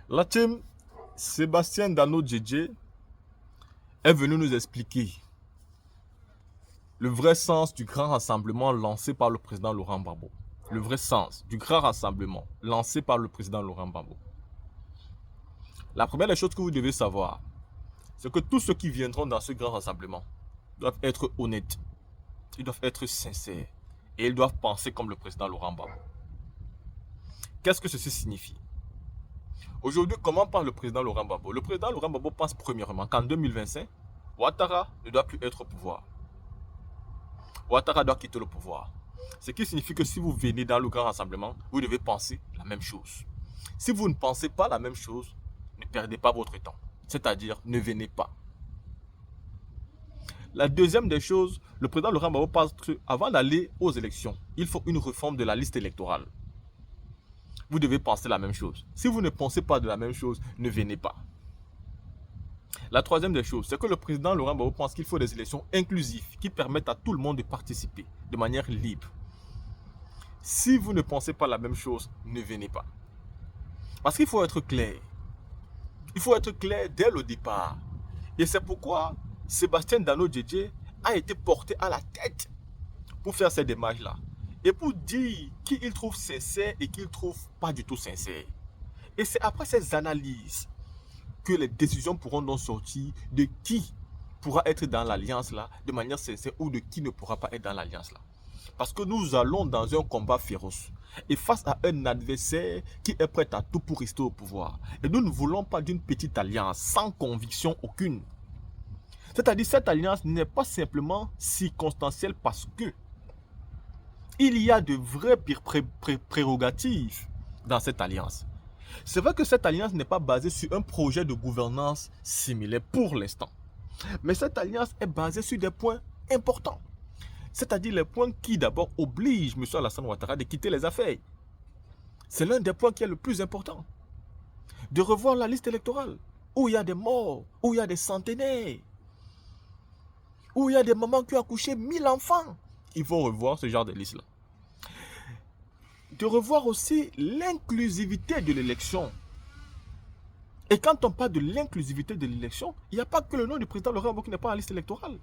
La team Sébastien Dano Djedje est venu nous expliquer le vrai sens du grand rassemblement lancé par le président Laurent Gbagbo. Le vrai sens du grand rassemblement lancé par le président Laurent Gbagbo. La première des choses que vous devez savoir, c'est que tous ceux qui viendront dans ce grand rassemblement doivent être honnêtes, ils doivent être sincères et ils doivent penser comme le président Laurent Gbagbo. Qu'est-ce que ceci signifie? Aujourd'hui, comment pense le président Laurent Gbagbo? Le président Laurent Gbagbo pense premièrement qu'en 2025, Ouattara ne doit plus être au pouvoir. Ouattara doit quitter le pouvoir. Ce qui signifie que si vous venez dans le grand rassemblement, vous devez penser la même chose. Si vous ne pensez pas la même chose, ne perdez pas votre temps. C'est-à-dire, ne venez pas. La deuxième des choses, le président Laurent Gbagbo pense qu'avant d'aller aux élections, il faut une réforme de la liste électorale. Vous devez penser la même chose. Si vous ne pensez pas de la même chose, ne venez pas. La troisième des choses, c'est que le président Laurent Gbagbo pense qu'il faut des élections inclusives qui permettent à tout le monde de participer de manière libre. Si vous ne pensez pas la même chose, ne venez pas. Parce qu'il faut être clair. Il faut être clair dès le départ. Et c'est pourquoi Sébastien Dano Djedje a été porté à la tête pour faire ces démarches-là. Et pour dire qui il trouve sincère et qui il trouve pas du tout sincère. Et c'est après ces analyses que les décisions pourront donc sortir de qui pourra être dans l'alliance-là de manière sincère ou de qui ne pourra pas être dans l'alliance-là. Parce que nous allons dans un combat féroce et face à un adversaire qui est prêt à tout pour rester au pouvoir. Et nous ne voulons pas d'une petite alliance sans conviction aucune. C'est-à-dire cette alliance n'est pas simplement circonstancielle parce que il y a de vraies prérogatives dans cette alliance. C'est vrai que cette alliance n'est pas basée sur un projet de gouvernance similaire pour l'instant. Mais cette alliance est basée sur des points importants. C'est-à-dire les points qui d'abord obligent M. Alassane Ouattara de quitter les affaires. C'est l'un des points qui est le plus important. De revoir la liste électorale, où il y a des morts, où il y a des centenaires, où il y a des mamans qui ont accouché 1000 enfants. Il faut revoir ce genre de liste-là. De revoir aussi l'inclusivité de l'élection. Et quand on parle de l'inclusivité de l'élection, il n'y a pas que le nom du président Laurent Gbagbo qui n'est pas à la liste électorale.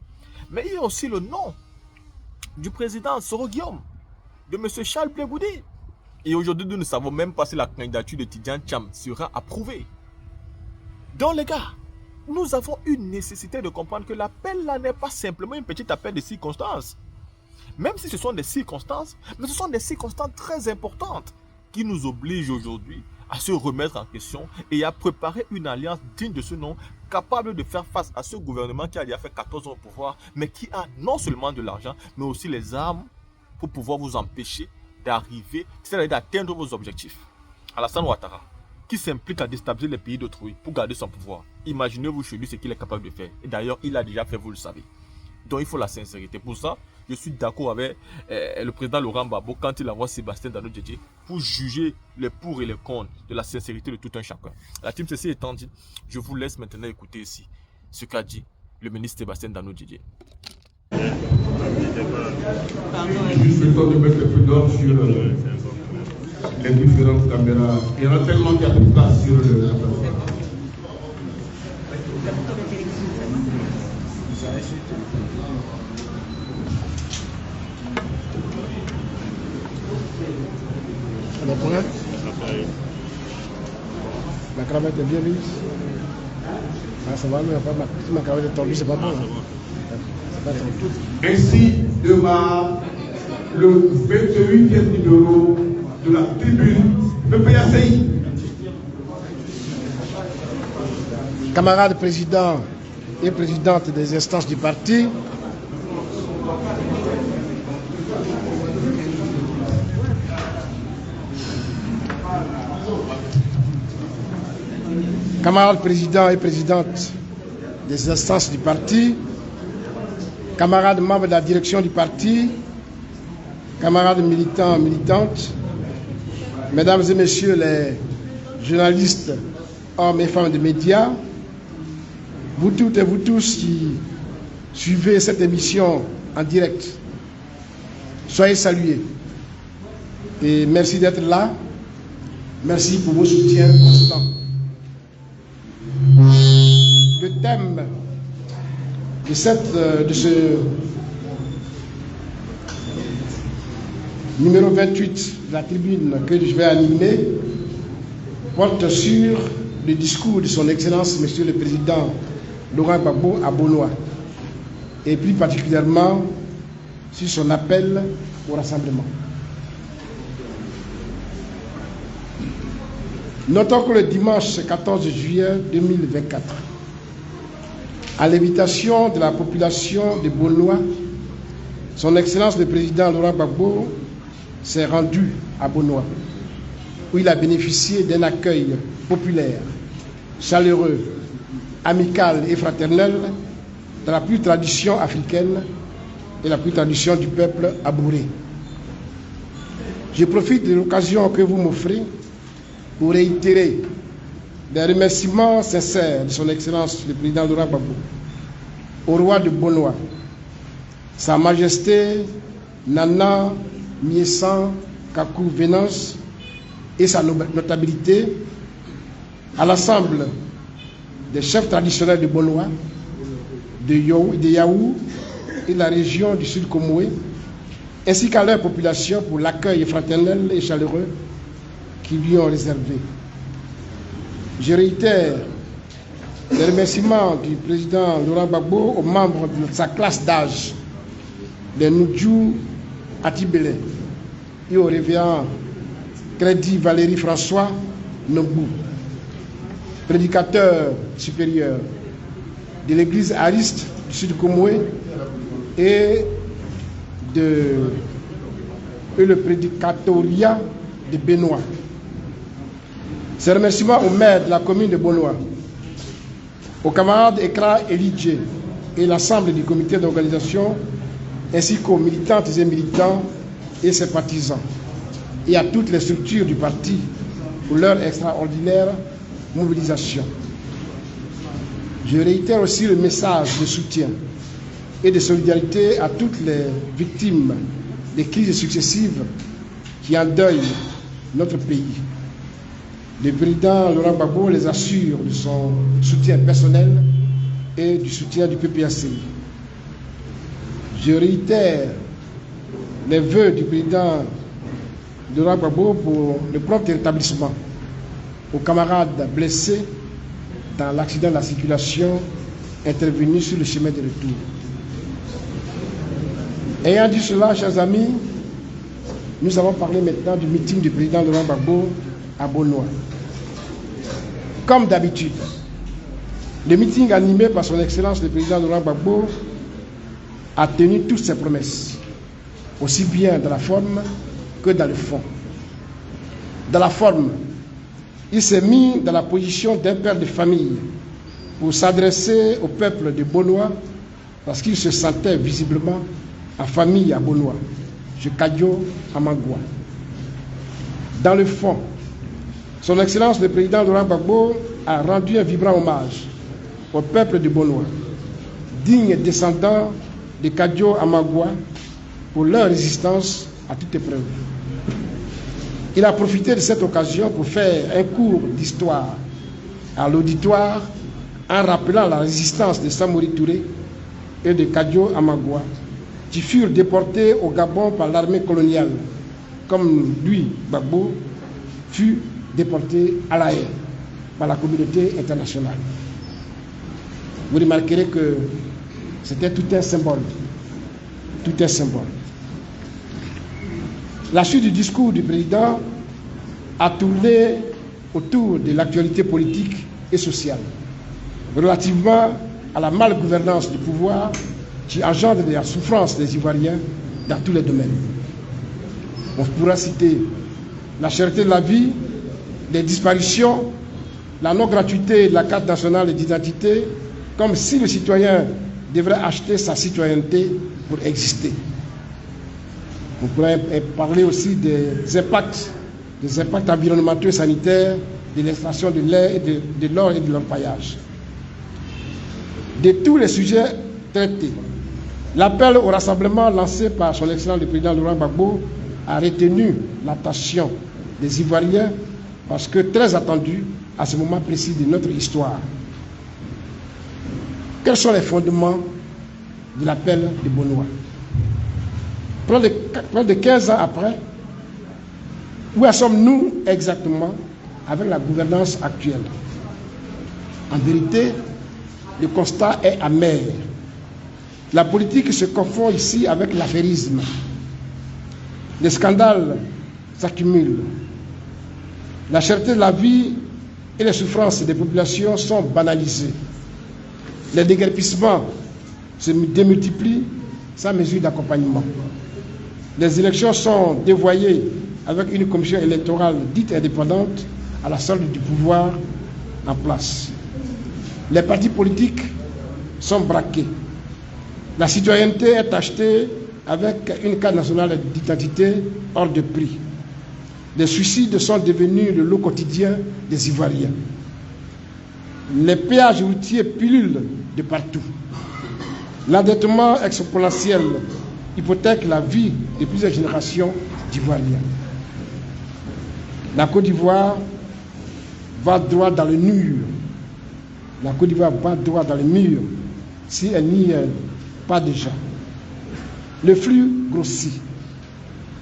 Mais il y a aussi le nom du président Soro Guillaume, de M. Charles Blé Goudé. Et aujourd'hui, nous ne savons même pas si la candidature de Tidjane Thiam sera approuvée. Donc les gars, nous avons une nécessité de comprendre que l'appel là n'est pas simplement une petite appel de circonstances. Même si ce sont des circonstances, mais ce sont des circonstances très importantes qui nous obligent aujourd'hui à se remettre en question et à préparer une alliance digne de ce nom, capable de faire face à ce gouvernement qui a déjà fait 14 ans au pouvoir, mais qui a non seulement de l'argent, mais aussi les armes pour pouvoir vous empêcher d'arriver, c'est-à-dire d'atteindre vos objectifs. Alassane Ouattara, qui s'implique à déstabiliser les pays d'autrui pour garder son pouvoir. Imaginez-vous chez lui ce qu'il est capable de faire. Et d'ailleurs, il l'a déjà fait, vous le savez. Donc il faut la sincérité. Pour ça, je suis d'accord avec le président Laurent Gbagbo quand il envoie Sébastien Dano Djedje pour juger les pour et les contre de la sincérité de tout un chacun. La team ceci étant dit, je vous laisse maintenant écouter ici ce qu'a dit le ministre Sébastien Dano Djedje. Juste le temps de mettre un peu d'ordre sur les différentes caméras. Il y en a tellement qu'il y a de place sur le plateforme. Alors pour elle, ma cravate est bien mise. Ah, ça va, mais si ma cravate est tendue, c'est pas bon. C'est pas tendu. Ainsi démarre le 28e numéro de la tribune PPACI. Camarades présidents et présidentes des instances du parti, camarades présidents et présidentes des instances du parti, camarades membres de la direction du parti, camarades militants, militantes, mesdames et messieurs les journalistes, hommes et femmes de médias, vous toutes et vous tous qui suivez cette émission en direct, soyez salués et merci d'être là, merci pour vos soutiens constants. thème de ce numéro 28 de la tribune que je vais animer porte sur le discours de son Excellence, Monsieur le Président Laurent Gbagbo à Bonoa, et plus particulièrement sur son appel au rassemblement. Notons que le dimanche 14 juillet 2024, à l'invitation de la population de Bonoa, son Excellence le Président Laurent Gbagbo s'est rendu à Bonoa, où il a bénéficié d'un accueil populaire, chaleureux, amical et fraternel de la pure tradition africaine et la pure tradition du peuple abouré. Je profite de l'occasion que vous m'offrez pour réitérer des remerciements sincères de son Excellence le Président Laurent Gbagbo au roi de Bonoa, Sa Majesté Nana Miesan Kakou Venance et sa notabilité, à l'ensemble des chefs traditionnels de Bonoa, de Yaou et de la région du Sud Comoé, ainsi qu'à leur population pour l'accueil fraternel et chaleureux qu'ils lui ont réservé. Je réitère les remerciements du président Laurent Gbagbo aux membres de sa classe d'âge, les Noudjou Atibele, et au révérend Crédit Valérie François Nobou, prédicateur supérieur de l'église Ariste du Sud Comoé et le prédicatoriat de Benoît. Ces remerciements au maire de la commune de Bonoa, aux camarades Ekra Elidje et l'ensemble du comité d'organisation, ainsi qu'aux militantes et militants et ses partisans, et à toutes les structures du parti pour leur extraordinaire mobilisation. Je réitère aussi le message de soutien et de solidarité à toutes les victimes des crises successives qui endeuillent notre pays. Le président Laurent Gbagbo les assure de son soutien personnel et du soutien du PPACI. Je réitère les vœux du président Laurent Gbagbo pour le prompt rétablissement aux camarades blessés dans l'accident de la circulation intervenu sur le chemin de retour. Ayant dit cela, chers amis, nous allons parler maintenant du meeting du président Laurent Gbagbo à Bonoa. Comme d'habitude, le meeting animé par son Excellence le président Laurent Gbagbo a tenu toutes ses promesses, aussi bien dans la forme que dans le fond. Dans la forme, il s'est mis dans la position d'un père de famille pour s'adresser au peuple de Bonoa parce qu'il se sentait visiblement en famille à Bonoa, chez Kadjo Amagua. Dans le fond, son Excellence le président Laurent Gbagbo a rendu un vibrant hommage au peuple de Bonoa, digne descendant de Kadjo Amagua, pour leur résistance à toute épreuve. Il a profité de cette occasion pour faire un cours d'histoire à l'auditoire en rappelant la résistance de Samori Touré et de Kadjo Amagua, qui furent déportés au Gabon par l'armée coloniale, comme lui, Gbagbo, fut déporté à La Haye par la communauté internationale. Vous remarquerez que c'était tout un symbole. Tout un symbole. La suite du discours du président a tourné autour de l'actualité politique et sociale, relativement à la malgouvernance du pouvoir qui engendre la souffrance des Ivoiriens dans tous les domaines. On pourra citer la cherté de la vie, les disparitions, la non-gratuité de la carte nationale d'identité, comme si le citoyen devrait acheter sa citoyenneté pour exister. On pourrait parler aussi des impacts environnementaux et sanitaires de l'extraction de l'air, de l'or et de l'orpaillage. De tous les sujets traités, l'appel au rassemblement lancé par son Excellence le président Laurent Gbagbo a retenu l'attention des Ivoiriens parce que très attendu à ce moment précis de notre histoire. Quels sont les fondements de l'appel de Bonoa? Près de 15 ans après, où en sommes-nous exactement avec la gouvernance actuelle? En vérité, le constat est amer. La politique se confond ici avec l'affairisme. Les scandales s'accumulent. La cherté de la vie et les souffrances des populations sont banalisées. Les déguerpissements se démultiplient sans mesure d'accompagnement. Les élections sont dévoyées avec une commission électorale dite indépendante à la solde du pouvoir en place. Les partis politiques sont braqués. La citoyenneté est achetée avec une carte nationale d'identité hors de prix. Les suicides sont devenus le lot quotidien des Ivoiriens. Les péages routiers pullulent de partout. L'endettement exponentiel hypothèque la vie de plusieurs générations d'Ivoiriens. La Côte d'Ivoire va droit dans le mur. La Côte d'Ivoire va droit dans le mur si elle n'y est pas déjà. Le flux grossit.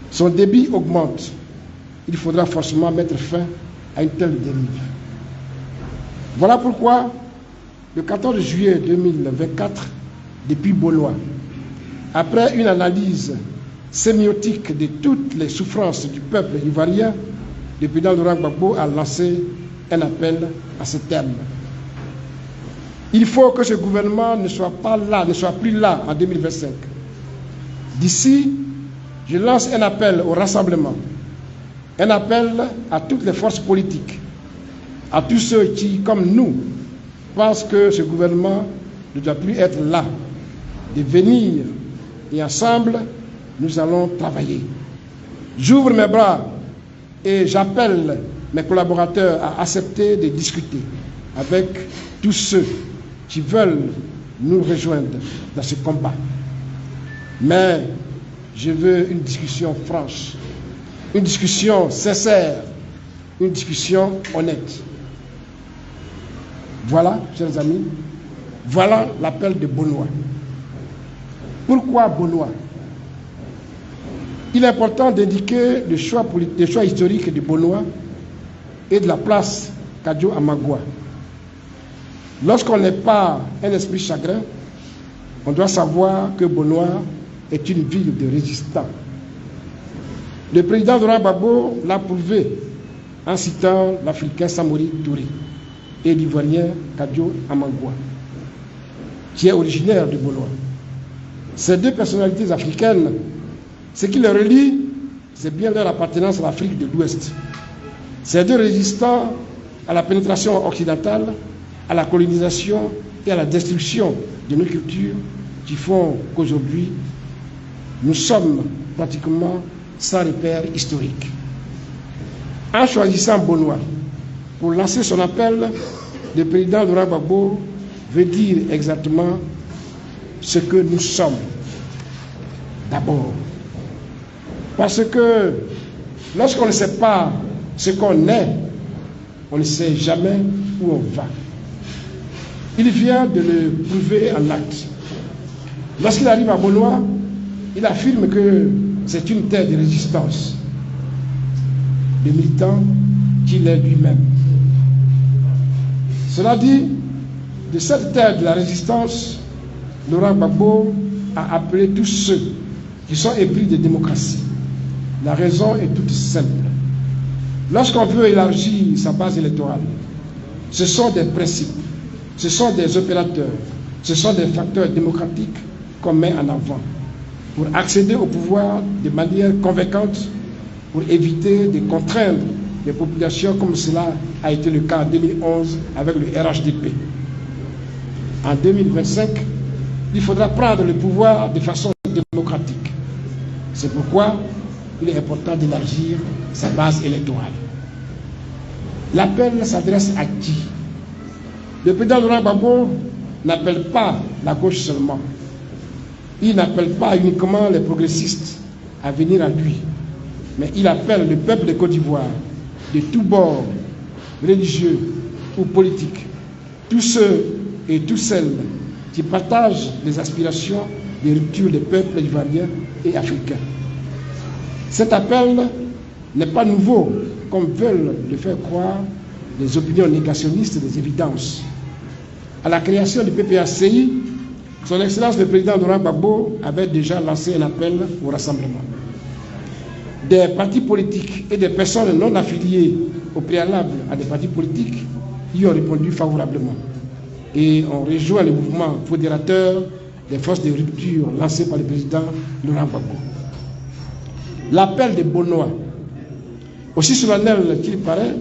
Son débit augmente. Il faudra forcément mettre fin à une telle dérive. Voilà pourquoi, le 14 juillet 2024, depuis Bonoa, après une analyse sémiotique de toutes les souffrances du peuple ivoirien, le président Laurent Gbagbo a lancé un appel à ce terme. Il faut que ce gouvernement ne soit plus là en 2025. D'ici, je lance un appel au rassemblement, un appel à toutes les forces politiques, à tous ceux qui, comme nous, pensent que ce gouvernement ne doit plus être là, de venir et ensemble, nous allons travailler. J'ouvre mes bras et j'appelle mes collaborateurs à accepter de discuter avec tous ceux qui veulent nous rejoindre dans ce combat. Mais je veux une discussion franche, une discussion sincère, une discussion honnête. Voilà, chers amis, voilà l'appel de Bonoa. Pourquoi Bonoa? Il est important d'indiquer le choix historique de Bonoa et de la place Kadio Amagua. Lorsqu'on n'est pas un esprit chagrin, on doit savoir que Bonoa est une ville de résistants. Le président Laurent Gbagbo l'a prouvé en citant l'Africain Samori Touré et l'Ivoirien Kadio Amagua, qui est originaire de Bonoa. Ces deux personnalités africaines, ce qui les relie, c'est bien leur appartenance à l'Afrique de l'Ouest. Ces deux résistants à la pénétration occidentale, à la colonisation et à la destruction de nos cultures qui font qu'aujourd'hui, nous sommes pratiquement sans repère historique. En choisissant Bonoa pour lancer son appel, le président Laurent Gbagbo veut dire exactement ce que nous sommes. D'abord, parce que lorsqu'on ne sait pas ce qu'on est, on ne sait jamais où on va. Il vient de le prouver en acte. Lorsqu'il arrive à Bonoa, il affirme que c'est une terre de résistance, de militant qu'il est lui-même. Cela dit, de cette terre de la résistance, Laurent Gbagbo a appelé tous ceux qui sont épris de démocratie. La raison est toute simple. Lorsqu'on veut élargir sa base électorale, ce sont des principes, ce sont des opérateurs, ce sont des facteurs démocratiques qu'on met en avant pour accéder au pouvoir de manière convaincante, pour éviter de contraindre les populations comme cela a été le cas en 2011 avec le RHDP. En 2025, il faudra prendre le pouvoir de façon démocratique. C'est pourquoi il est important d'élargir sa base électorale. L'appel s'adresse à qui? Le président Laurent Gbagbo n'appelle pas la gauche seulement. Il n'appelle pas uniquement les progressistes à venir à lui, mais il appelle le peuple de Côte d'Ivoire, de tous bords, religieux ou politiques, tous ceux et toutes celles qui partage les aspirations de rupture des peuples ivoiriens et africains. Cet appel n'est pas nouveau, comme veulent le faire croire les opinions négationnistes des évidences. À la création du PPACI, Son Excellence le Président Laurent Gbagbo avait déjà lancé un appel au rassemblement. Des partis politiques et des personnes non affiliées au préalable à des partis politiques y ont répondu favorablement et ont rejoint le mouvement fédérateur des forces de rupture lancé par le Président Laurent Gbagbo. L'appel des Bonois, aussi solennel qu'il paraît,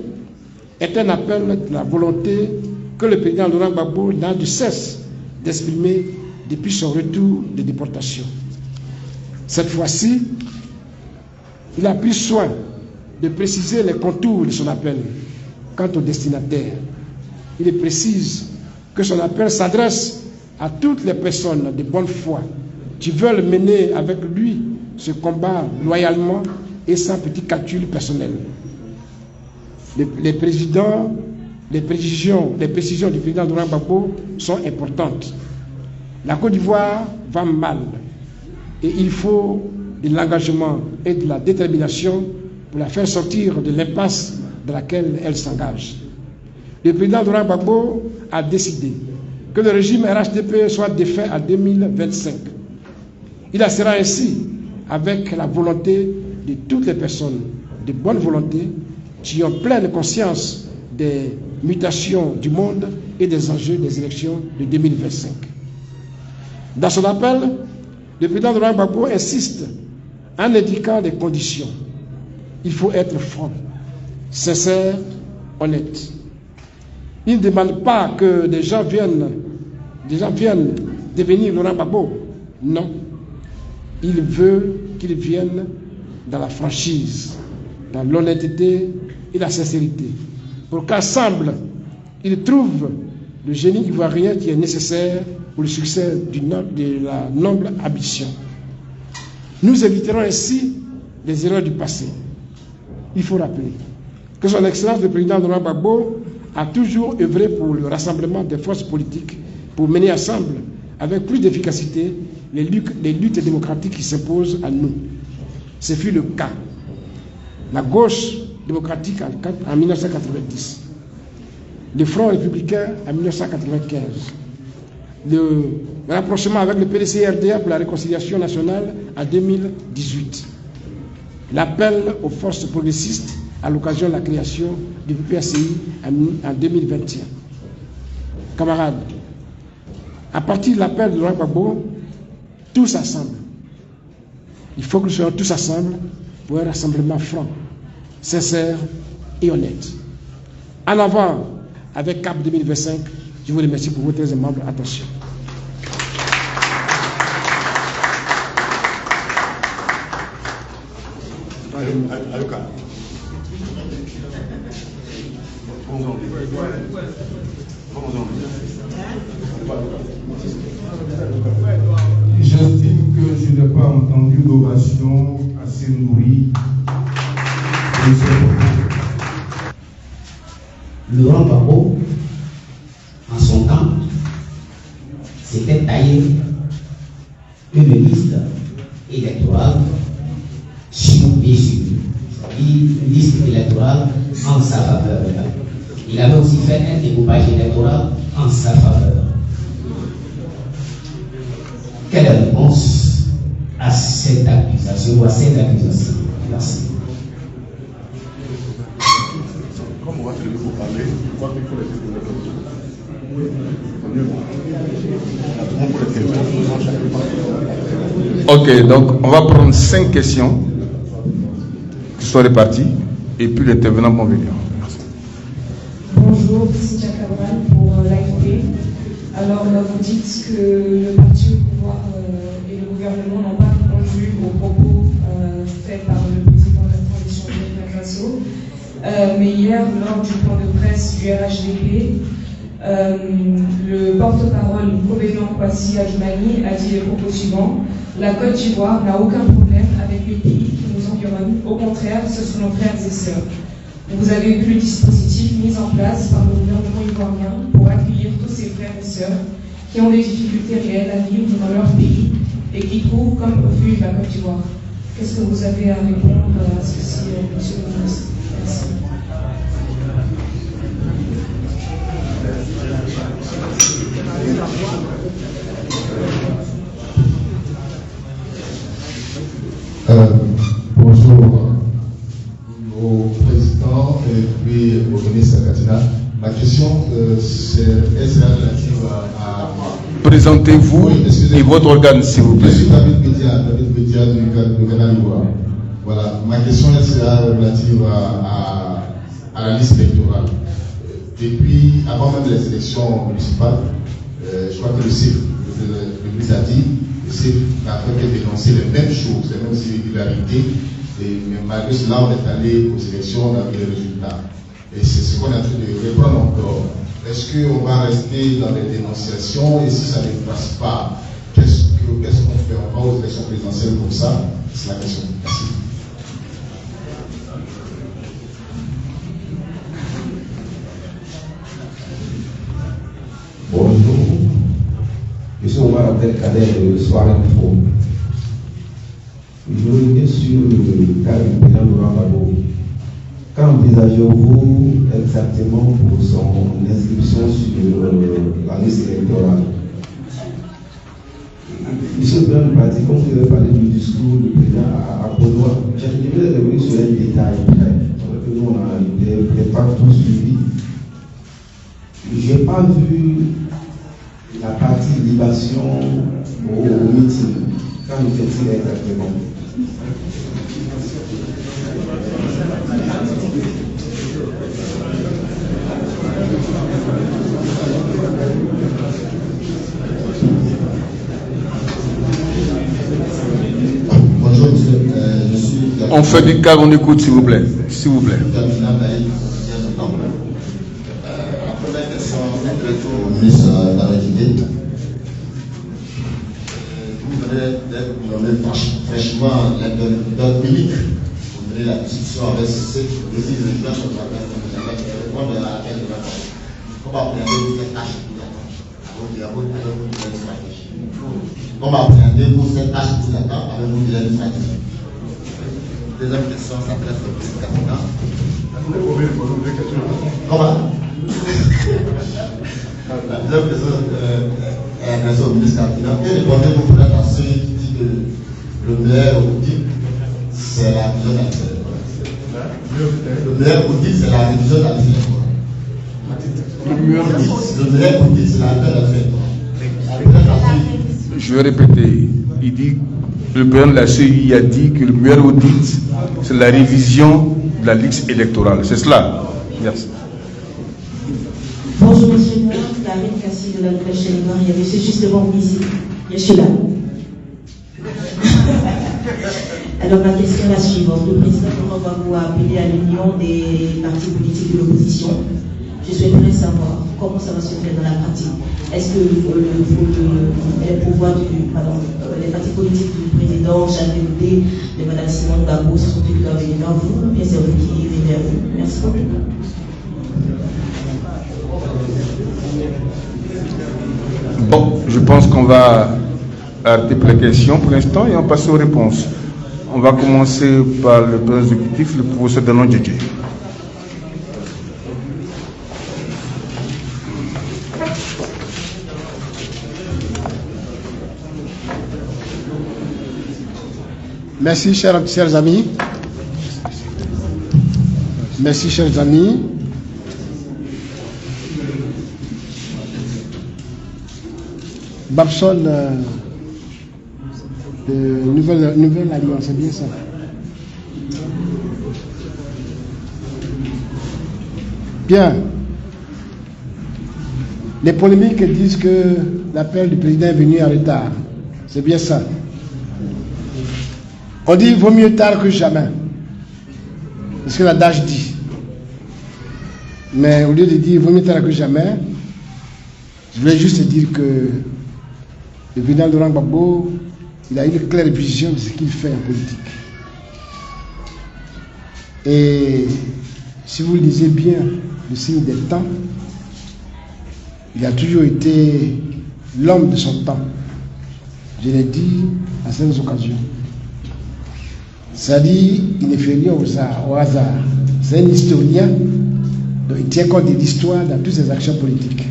est un appel de la volonté que le Président Laurent Gbagbo n'a de cesse d'exprimer depuis son retour de déportation. Cette fois-ci, il a pris soin de préciser les contours de son appel quant au destinataire. Il précise que son appel s'adresse à toutes les personnes de bonne foi qui veulent mener avec lui ce combat loyalement et sans petit calcul personnel. Les précisions du président Laurent Gbagbo sont importantes. La Côte d'Ivoire va mal et il faut de l'engagement et de la détermination pour la faire sortir de l'impasse dans laquelle elle s'engage. Le président Laurent Gbagbo a décidé que le régime RHDP soit défait en 2025. Il sera ainsi avec la volonté de toutes les personnes de bonne volonté qui ont pleine conscience des mutations du monde et des enjeux des élections de 2025. Dans son appel, le président Laurent Gbagbo insiste en indiquant des conditions. Il faut être franc, sincère, honnête. Il ne demande pas que des gens viennent devenir Laurent Gbagbo. Non. Il veut qu'ils viennent dans la franchise, dans l'honnêteté et la sincérité, pour qu'ensemble, ils trouvent le génie ivoirien qui est nécessaire pour le succès de la noble ambition. Nous éviterons ainsi les erreurs du passé. Il faut rappeler que son Excellence le Président Laurent Gbagbo a toujours œuvré pour le rassemblement des forces politiques pour mener ensemble, avec plus d'efficacité, les luttes démocratiques qui s'imposent à nous. Ce fut le cas. La gauche démocratique en 1990, le Front républicain en 1995, le rapprochement avec le PDC-RDA pour la réconciliation nationale en 2018, l'appel aux forces progressistes à l'occasion de la création du PPACI en 2021. Camarades, à partir de l'appel de Laurent Gbagbo, tous ensemble, il faut que nous soyons tous ensemble pour un rassemblement franc, sincère et honnête. En avant avec CAP 2025, je vous remercie pour votre aimable attention. J'estime que je n'ai pas entendu d'ovation assez nourrie. Laurent Gbagbo, en son temps, s'était taillé une liste électorale sur BSU, une liste électorale en sa faveur. Il avait aussi fait un découpage électoral en sa faveur. Quelle est la réponse à cette accusation ou à cette accusation? Merci. Comme on va te laisser parler, je crois qu'il faut laisser de la Ok, donc on va prendre 5 questions qui sont réparties et puis l'intervenant vont venir. Merci. Bonjour, c'est Jacques Cabral pour l'AFP. Alors, vous dites que le parti au pouvoir et le gouvernement n'ont pas répondu aux propos faits par le président de la transition Burkina Faso. Mais hier, lors du point de presse du RHDP, le porte-parole Kobédian Kwasi Adjumani a dit les propos suivants: la Côte d'Ivoire n'a aucun problème avec les pays qui nous environnent. Au contraire, ce sont nos frères et sœurs. Vous avez vu le dispositif mis en place par le gouvernement ivoirien pour accueillir tous ces frères et sœurs qui ont des difficultés réelles à vivre dans leur pays et qui trouvent comme refuge la Côte d'Ivoire. Qu'est-ce que vous avez à répondre à ceci, monsieur le ministre? Merci. Bonjour au président et puis au ministre Katina. Ma question est relative à... Présentez-vous et votre organe, s'il vous plaît. Je suis David Média du Canal Ivoire. Voilà, ma question est relative à la liste électorale. Depuis, avant même les élections municipales, je crois que le CIF, le ministre a dit, le CIF n'a fait que dénoncer les mêmes choses, les mêmes irrégularités, mais malgré cela, on est allé aux élections, on a vu les résultats. Et c'est ce qu'on est en train de reprendre encore. Est-ce qu'on va rester dans les dénonciations et si ça ne passe pas, qu'est-ce qu'on fait? On va aux élections présidentielles comme ça? C'est la question. Merci. Bonjour, je suis Omar Abdelkader de Soir Info. Je reviens sur le cas du président Laurent Gbagbo. Qu'envisagez-vous exactement pour son inscription sur la liste électorale? Monsieur le président du parti, comme vous avez parlé du discours du président à Bonois, j'aimerais revenir sur un détail que nous on n'a pas tout suivi. Je n'ai pas vu la partie libation au meeting. Quand nous fait-il exactement? Bonjour, monsieur. Je suis... On fait du calme, on écoute, s'il vous plaît. S'il vous plaît. La première question est au ministre de la République. Vous venez d'être nommé fraîchement l'interlocuteur unique. Vous venez la discussion avec ceux qui décident de jouer sur la répondre à laquelle de la parole. Comment appréhendez-vous cette tâche qui vous attend? Avez-vous une stratégie? Comment appréhendez-vous cette tâche qui vous attend? Avez-vous une stratégie? Deuxième question s'adresse au ministre Katina. Comment? La deuxième question est adressée au ministre Katina. Que répondez-vous peut-être à ceux qui disent que le meilleur audit, c'est la révision de la liste électorale? Le meilleur audit, c'est la révision de la liste électorale. Le meilleur audit, c'est la révision de la liste électorale. Je vais répéter. Il dit, le président de la CEI a dit que le meilleur audit, c'est la révision de la liste électorale. C'est cela. Merci. Bonjour, monsieur le maire, Karine Kassi de la Nouvelle chaîne. Il y a monsieur justement ici. Je suis là. Alors, ma question est la suivante. Le président Laurent Gbagbo a appelé à l'union des partis politiques de l'opposition. Je souhaiterais savoir comment ça va se faire dans la pratique. Est-ce que les pouvoirs les partis politiques du président Chadéoudé, de Mme Simone Gbagbo, se sont plutôt venus vers vous, ou bien c'est vous qui venez vers vous? Merci beaucoup. Bon, je pense qu'on va arrêter pour les questions pour l'instant et on passe aux réponses. On va commencer par le président exécutif, le professeur Danon Djedje. Merci, chers amis. Merci, chers amis. Babson, Nouvelle Alliance, c'est bien ça. Bien. Les polémiques disent que l'appel du président est venu en retard. C'est bien ça. On dit vaut mieux tard que jamais. C'est ce que l'adage dit. Mais au lieu de dire vaut mieux tard que jamais, je voulais juste dire que le président Laurent Gbagbo, il a une claire vision de ce qu'il fait en politique. Et si vous lisez bien le signe des temps, il a toujours été l'homme de son temps. Je l'ai dit à certaines occasions. C'est-à-dire, il ne fait rien au hasard. C'est un historien, donc il tient compte de l'histoire dans toutes ses actions politiques.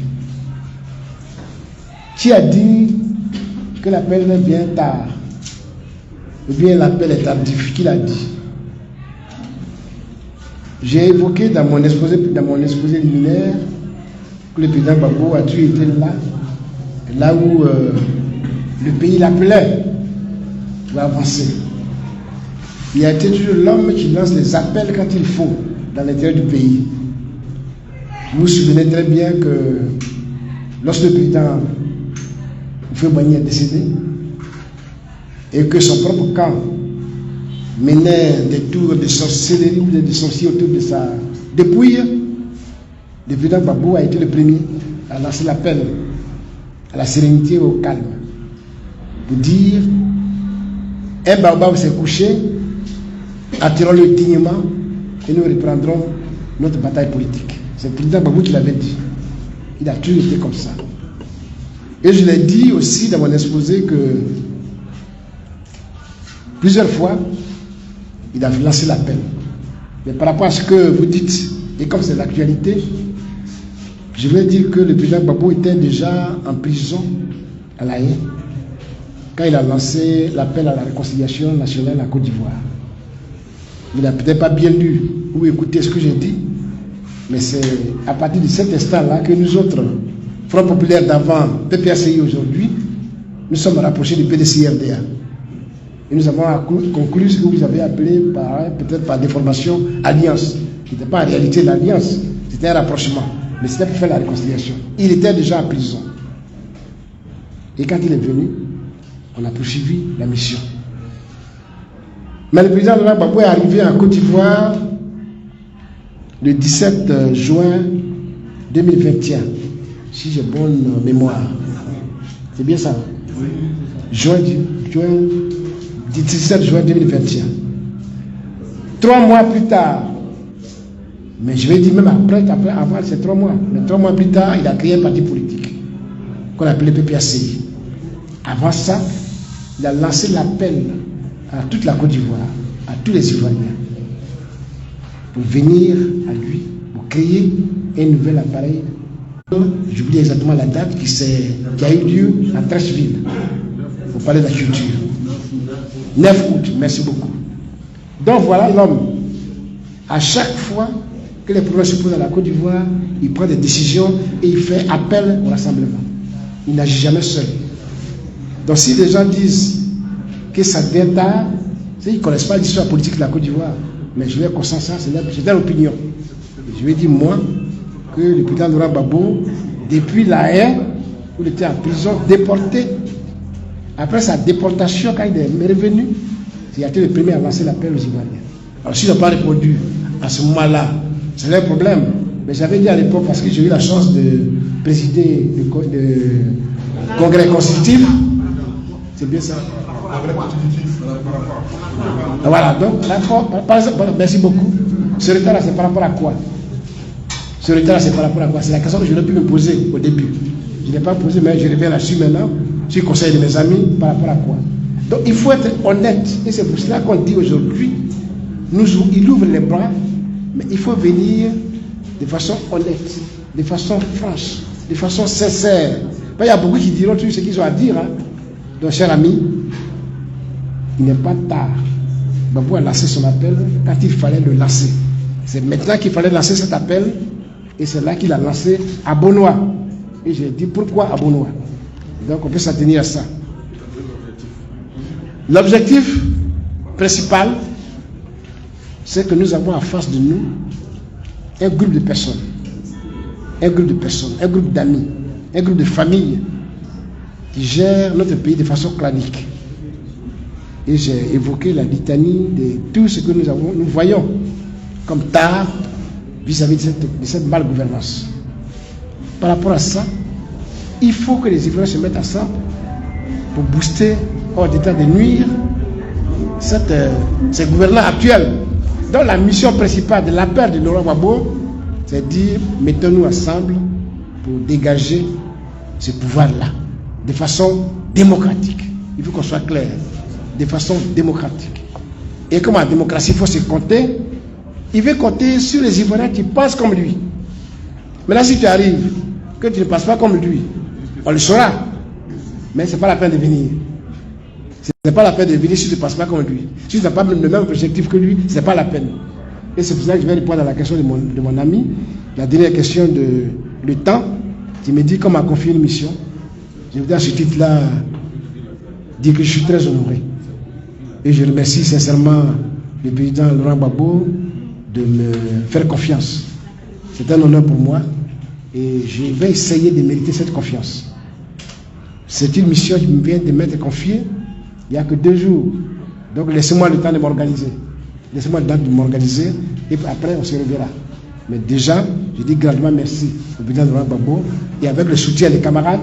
Qui a dit que l'appel vient tard, ou bien l'appel est tardif? Qui l'a dit? J'ai évoqué dans mon exposé liminaire que le président Gbagbo a toujours été là où le pays l'appelait pour avancer. Il a été toujours l'homme qui lance les appels quand il faut dans l'intérieur du pays. Vous vous souvenez très bien que lorsque le président Houphouët-Boigny est décédé et que son propre camp menait des tours de sorcellerie ou de sorciers autour de sa dépouille, le président Gbagbo a été le premier à lancer l'appel à la sérénité et au calme pour dire un baobab s'est couché, attirons-le dignement et nous reprendrons notre bataille politique. C'est le président Gbagbo qui l'avait dit. Il a toujours été comme ça. Et je l'ai dit aussi dans mon exposé que plusieurs fois, il a lancé l'appel. Mais par rapport à ce que vous dites, et comme c'est l'actualité, je vais dire que le président Gbagbo était déjà en prison à La Haye quand il a lancé l'appel à la réconciliation nationale en Côte d'Ivoire. Il n'a peut-être pas bien lu ou écouté ce que j'ai dit, mais c'est à partir de cet instant-là que nous autres, Front Populaire d'avant, PPACI aujourd'hui, nous sommes rapprochés du PDCRDA. Et nous avons conclu ce que vous avez appelé, peut-être par déformation, alliance. Qui n'était pas en réalité l'alliance, c'était un rapprochement. Mais c'était pour faire la réconciliation. Il était déjà en prison. Et quand il est venu, on a poursuivi la mission. Mais le président Laurent Gbagbo est arrivé en Côte d'Ivoire le 17 juin 2021, si j'ai bonne mémoire. C'est bien ça? Juin 17 juin 2021. 3 mois plus tard, mais je vais dire même avant ces 3 mois, mais 3 mois plus tard, il a créé un parti politique qu'on appelait PPACI. Avant ça, il a lancé l'appel à toute la Côte d'Ivoire, à tous les Ivoiriens, pour venir à lui, pour créer un nouvel appareil. J'oublie exactement la date qui a eu lieu à Trècheville, pour parler de la culture. 9 août, merci beaucoup. Donc voilà l'homme. À chaque fois que les problèmes se posent à la Côte d'Ivoire, il prend des décisions et il fait appel au rassemblement. Il n'agit jamais seul. Donc si les gens disent que ça devient tard, ils ne connaissent pas l'histoire politique de la Côte d'Ivoire. Mais je vais consensus, c'est leur opinion. Je vais dire moi que le président Laurent Gbagbo, depuis La Haye, où il était en prison, déporté, après sa déportation, quand il est revenu, il a été le premier à lancer l'appel aux Ivoiriens. Alors s'ils n'ont pas répondu à ce moment-là, c'est leur problème. Mais j'avais dit à l'époque, parce que j'ai eu la chance de présider le congrès constitutif, c'est bien ça. Voilà, donc, merci beaucoup. Ce retard-là, c'est par rapport à quoi? Ce retard-là, c'est par rapport à quoi? C'est la question que je n'ai pu me poser au début. Je n'ai pas posé, mais je reviens là-dessus maintenant, sur le conseil de mes amis, par rapport à quoi? Donc, il faut être honnête. Et c'est pour cela qu'on dit aujourd'hui, il ouvre les bras, mais il faut venir de façon honnête, de façon franche, de façon sincère. Il y a beaucoup qui diront tout ce qu'ils ont à dire. Hein. Donc, cher ami, il n'est pas tard. Gbagbo a lancé son appel quand il fallait le lancer. C'est maintenant qu'il fallait lancer cet appel, et c'est là qu'il a lancé à Bonois. Et j'ai dit pourquoi à Bonois. Donc on peut s'en tenir à ça. L'objectif principal, c'est que nous avons en face de nous un groupe de personnes, un groupe d'amis, un groupe de familles qui gèrent notre pays de façon clanique. Et j'ai évoqué la litanie de tout ce que nous voyons comme tard vis-à-vis de cette malgouvernance. Par rapport à ça, il faut que les Ivoiriens se mettent ensemble pour booster, hors d'état de nuire, ces gouvernants actuels. Donc la mission principale de l'appel de Laurent Gbagbo, c'est de dire, mettons-nous ensemble pour dégager ce pouvoir-là. de façon démocratique. Il faut qu'on soit clair, de façon démocratique. Et comme en démocratie, il faut se compter, il veut compter sur les Ivoiriens qui pensent comme lui. Maintenant, si tu arrives, que tu ne passes pas comme lui, on le saura. Mais ce n'est pas la peine de venir. Ce n'est pas la peine de venir si tu ne passes pas comme lui. Si tu n'as pas le même objectif que lui, ce n'est pas la peine. Et c'est pour ça que je vais répondre à la question de mon ami. La dernière question de le temps, qui me dit qu'on m'a confié une mission. Je voudrais à ce titre-là dire que je suis très honoré. Et je remercie sincèrement le président Laurent Gbagbo de me faire confiance. C'est un honneur pour moi et je vais essayer de mériter cette confiance. C'est une mission qui me vient de m'être confiée il n'y a que 2 jours. Donc laissez-moi le temps de m'organiser. Laissez-moi le temps de m'organiser et après on se reverra. Mais déjà, je dis grandement merci au président Laurent Gbagbo et avec le soutien des camarades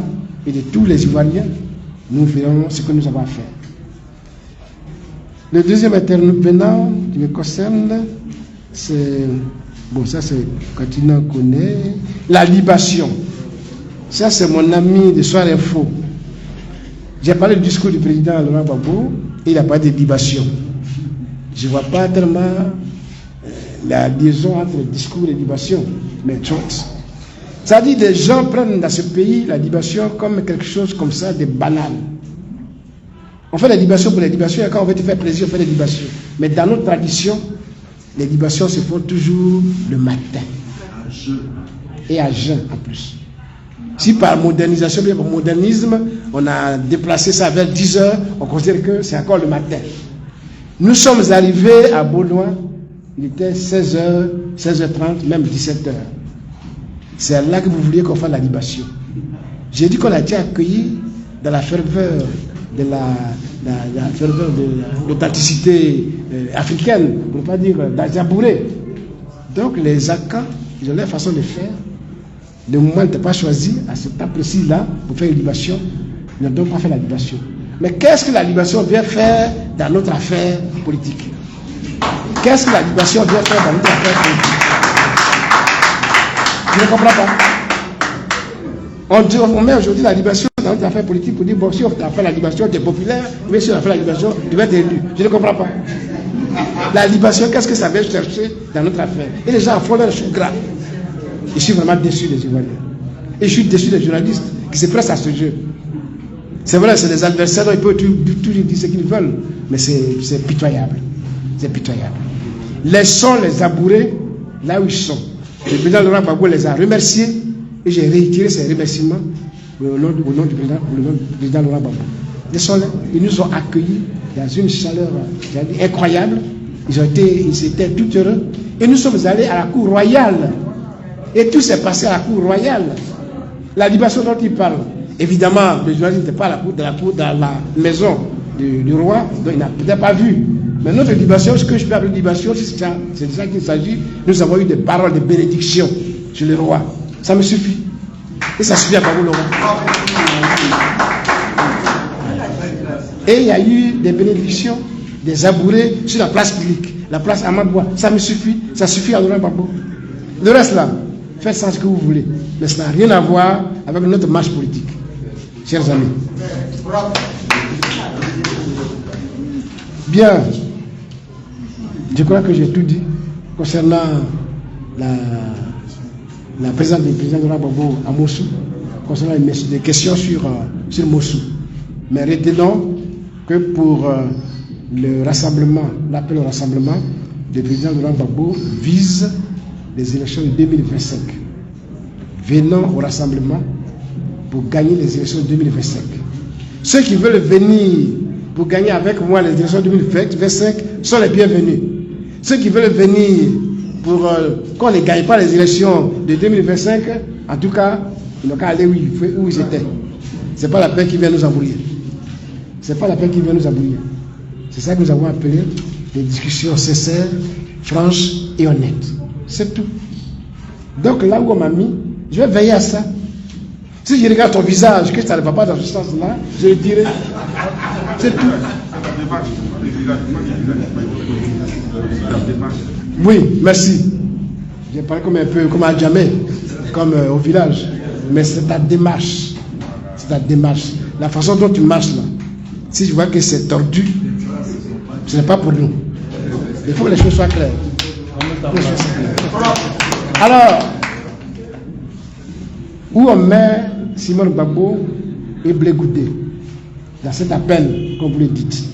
et de tous les Ivoiriens, nous ferons ce que nous avons à faire. Le deuxième intervenant qui me concerne, c'est, bon, ça c'est Katina connaît, la libation. Ça c'est mon ami de Soir Info. J'ai parlé du discours du président Laurent Gbagbo et il a parlé de libation. Je ne vois pas tellement la liaison entre discours et libation, mais chose. Ça dit, des gens prennent dans ce pays la libation comme quelque chose comme ça de banal. On fait les libations pour les libations et quand on veut te faire plaisir, on fait les libations. Mais dans notre tradition, les libations se font toujours le matin. Et à jeun en plus. Si par modernisation, bien par modernisme, on a déplacé ça vers 10 heures, on considère que c'est encore le matin. Nous sommes arrivés à Baudouin, il était 16h, 16h30, même 17h. C'est là que vous vouliez qu'on fasse la libation. J'ai dit qu'on a été accueillis dans la ferveur de l'authenticité africaine, pour ne pas dire d'Azabouré. Donc les Akans, ils ont leur façon de faire. Le moment n'était pas choisi à ce temps précis-là pour faire une libation. Ils ne doivent pas faire la libation. Mais qu'est-ce que la libation vient faire dans notre affaire politique? Qu'est-ce que la libation vient faire dans notre affaire politique? Je ne comprends pas. On met aujourd'hui la libation dans notre affaire politique pour dire, bon, si on a fait la libation, tu es populaire, mais si on a fait la libation, tu vas être élu. Je ne comprends pas. La libation, qu'est-ce que ça vient chercher dans notre affaire? Et les gens font leur chou gras. Je suis vraiment déçu des Ivoiriens. Et je suis déçu des journalistes qui se pressent à ce jeu. C'est vrai, c'est des adversaires, ils peuvent toujours dire ce qu'ils veulent, mais c'est pitoyable. C'est pitoyable. Laissons les Abourés là où ils sont. Le président Laurent Gbagbo les a remerciés et j'ai réitéré ces remerciements au nom du président Laurent Gbagbo. Laissons-les. Ils nous ont accueillis dans une chaleur incroyable. Ils étaient tout heureux. Et nous sommes allés à la cour royale. Et tout s'est passé à la cour royale. La libation dont il parle. Évidemment, le journaliste n'était pas dans la maison du roi, donc il n'a peut-être pas vu. Mais notre libation, ce que je peux appeler libation, c'est de ça qu'il s'agit. Nous avons eu des paroles de bénédiction sur le roi. Ça me suffit. Et ça suffit à Gbagbo le roi. Et il y a eu des bénédictions, des Abourés sur la place publique, la place Amadoua. Ça me suffit. Ça suffit à Laurent Gbagbo. Le reste là, faites ça ce que vous voulez. Mais ça n'a rien à voir avec notre marche politique. Chers amis. Bien. Je crois que j'ai tout dit concernant la présence du président Laurent Gbagbo à Mossou, concernant les questions sur Mossou. Mais retenons que pour le rassemblement, l'appel au rassemblement, le président Laurent Gbagbo vise les élections de 2025. Venons au rassemblement pour gagner les élections de 2025. Ceux qui veulent venir pour gagner avec moi les élections de 2025 sont les bienvenus. Ceux qui veulent venir pour qu'on ne gagne pas les élections de 2025, en tout cas, ils n'ont qu'à aller où ils étaient. Ce n'est pas la peine qui vient nous embrouiller. Ce n'est pas la peine qui vient nous embrouiller. C'est ça que nous avons appelé des discussions sincères, franches et honnêtes. C'est tout. Donc là où on m'a mis, je vais veiller à ça. Si je regarde ton visage, que ça ne va pas dans ce sens-là, je le dirai. C'est tout. Oui, merci. J'ai parlé comme un peu, comme à Djamé, comme au village. Mais c'est ta démarche. C'est ta démarche. la façon dont tu marches là, si je vois que c'est tordu, ce n'est pas pour nous. Il faut que les choses soient claires. Alors, où on met Simone Gbagbo et Blé Goudé dans cet appel, comme vous le dites.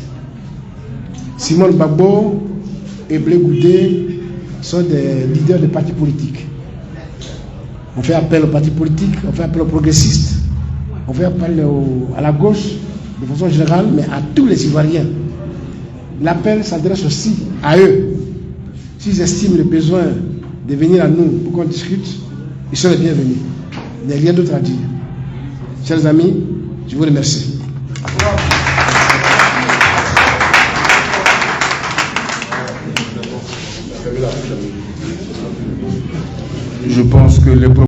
Simone Gbagbo et Blé Goudé sont des leaders de partis politiques. On fait appel aux partis politiques, on fait appel aux progressistes, on fait appel à la gauche de façon générale, mais à tous les Ivoiriens. L'appel s'adresse aussi à eux. S'ils estiment le besoin de venir à nous pour qu'on discute, ils sont les bienvenus. Il n'y a rien d'autre à dire. Chers amis, je vous remercie. Je pense que les